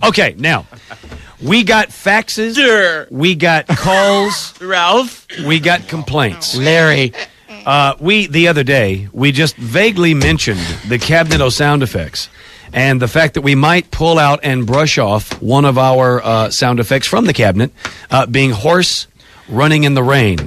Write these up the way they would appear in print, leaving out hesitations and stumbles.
Okay, now, we got faxes. Sure. We got calls. Ralph. We got complaints. Larry. The other day, we just vaguely mentioned the Cabinet of Sound Effects and the fact that we might pull out and brush off one of our sound effects from the cabinet, being horse running in the rain.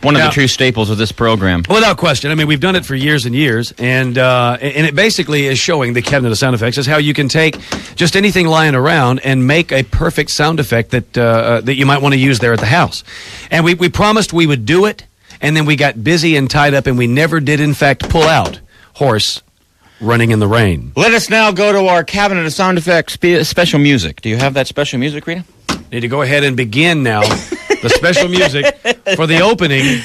One of the true staples of this program. Without question. I mean, we've done it for years and years, and it basically is showing the Cabinet of Sound Effects is how you can take just anything lying around and make a perfect sound effect that you might want to use there at the house. And we promised we would do it, and then we got busy and tied up, and we never did, in fact, pull out horse running in the rain. Let us now go to our Cabinet of Sound Effects special music. Do you have that special music, Rita? Need to go ahead and begin now the special music for the opening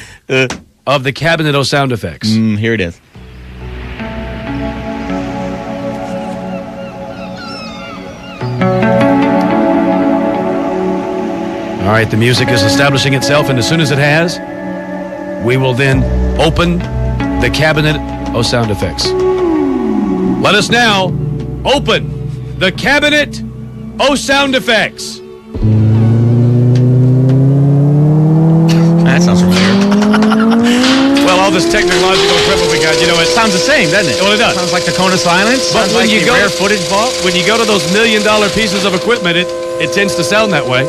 of the Cabinet of Sound Effects. Here it is. All right, the music is establishing itself, and as soon as it has, we will then open the Cabinet of Sound Effects. Let us now open the Cabinet of Sound Effects. That sounds familiar. Well, all this technological equipment we got, it Sounds the same, doesn't it? Well, it does. Sounds like the Cone of Silence. But Sounds when like you the go rare footage vault. when you go to those $1 million pieces of equipment, it tends to sound that way.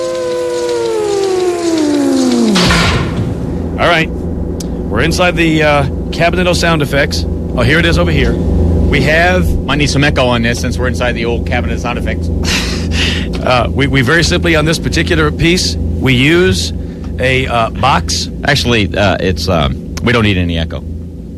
All right, we're inside the Cabinet of Sound Effects. Oh, here it is over here. We have Might need some echo on this since we're inside the old Cabinet of Sound Effects. we very simply on this particular piece we use a box. Actually, it's we don't need any echo.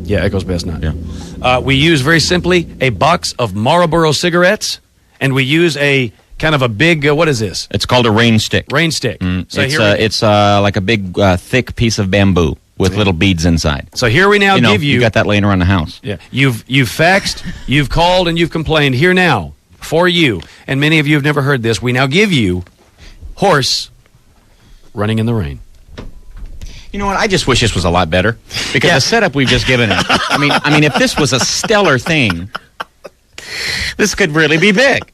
Yeah, echo's best not. Yeah. We use very simply a box of Marlboro cigarettes, and we use a kind of a big what is this? It's called a rain stick. Rain stick. So It's like a big thick piece of bamboo with little beads inside. So here we now give you. You got that laying around the house. Yeah, you've faxed, you've called, and you've complained. Here now, for you, and many of you have never heard this, we now give you horse running in the rain. You know what? I just wish this was a lot better because the setup we've just given it. I mean, if this was a stellar thing, this could really be big.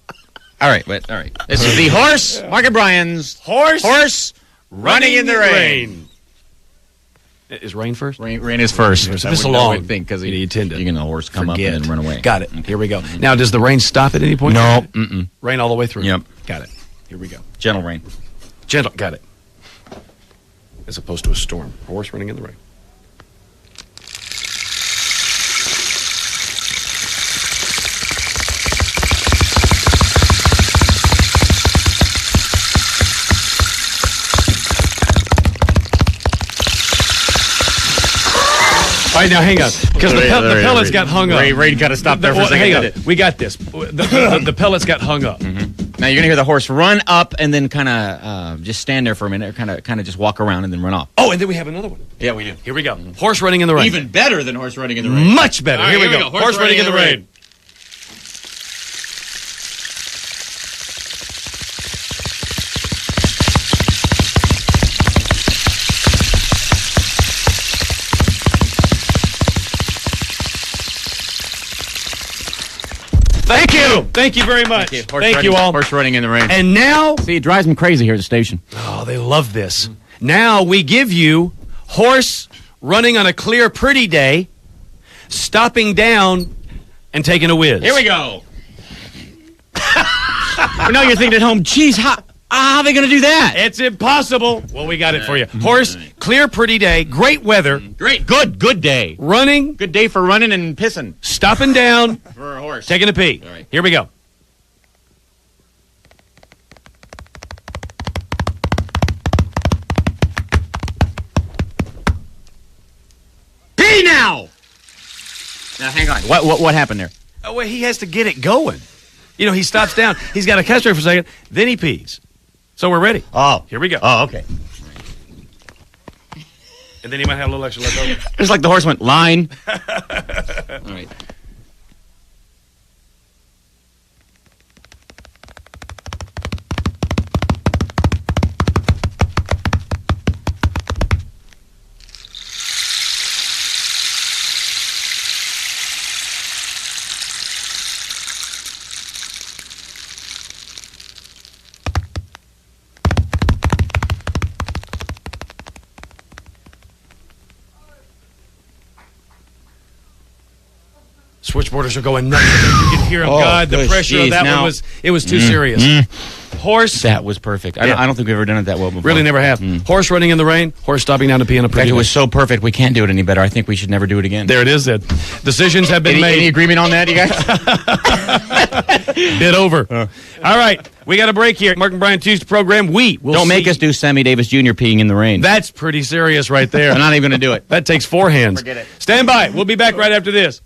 All right. This is the horse. Mark O'Brien's horse running in the rain. Is rain first? Rain is first. This is long. Thing because you tend to you're gonna horse come forget. up and then run away. Got it. Here we go. Now, does the rain stop at any point? No. Rain all the way through. Yep. Got it. Here we go. Gentle rain. Gentle. Got it. As opposed to a storm. Horse running in the rain. All right, now hang on, because the pellets got hung up. Rain got to stop there for a second. Hang on, we got this. The pellets got hung up. Now you're gonna hear the horse run up and then kind of just stand there for a minute, or kind of just walk around and then run off. Oh, and then we have another one. Yeah, we do. Here we go. Horse running in the rain. Even better than horse running in the rain. Much better. All right, here we go. Horse running in the rain. Thank you. Thank you very much. Thank you all. Horse running in the rain. And now, see, it drives me crazy here at the station. oh, they love this. Now we give you horse running on a clear, pretty day, stopping down and taking a whiz. Here we go. Now you're thinking at home, geez, how are they going to do that? It's impossible. Well, we got it for you. Horse, clear, pretty day, great weather, Great, good day. running, Good day for running and pissing stopping down, for a horse. taking a pee. All right. Here we go. Pee now. Now hang on. What happened there? Oh, well, he has to get it going. He stops down. He's got to concentrate for a second. Then he pees. So we're ready. Oh, Here we go. Oh, okay. And then he might have a little extra left over. It's like the horse went line. All right. Switchboarders are going nuts. You can hear them. Oh, God, the gosh, pressure of geez, that now- one was too serious. Horse, That was perfect. I don't think we've ever done it that well before. really never have. Horse running in the rain, horse stopping down to pee on a In fact, pretty it one. was so perfect, we can't do it any better. I think we should never do it again. There it is then. Decisions have been Any made. agreement on that, you guys? Bit over. All right, we got a break here. Mark and Brian Tuesday program. We will Don't make see- us do Sammy Davis Jr. peeing in the rain. That's pretty serious right there. I'm not even going to do it. That takes four hands. Forget it. Stand by. We'll be back right after this.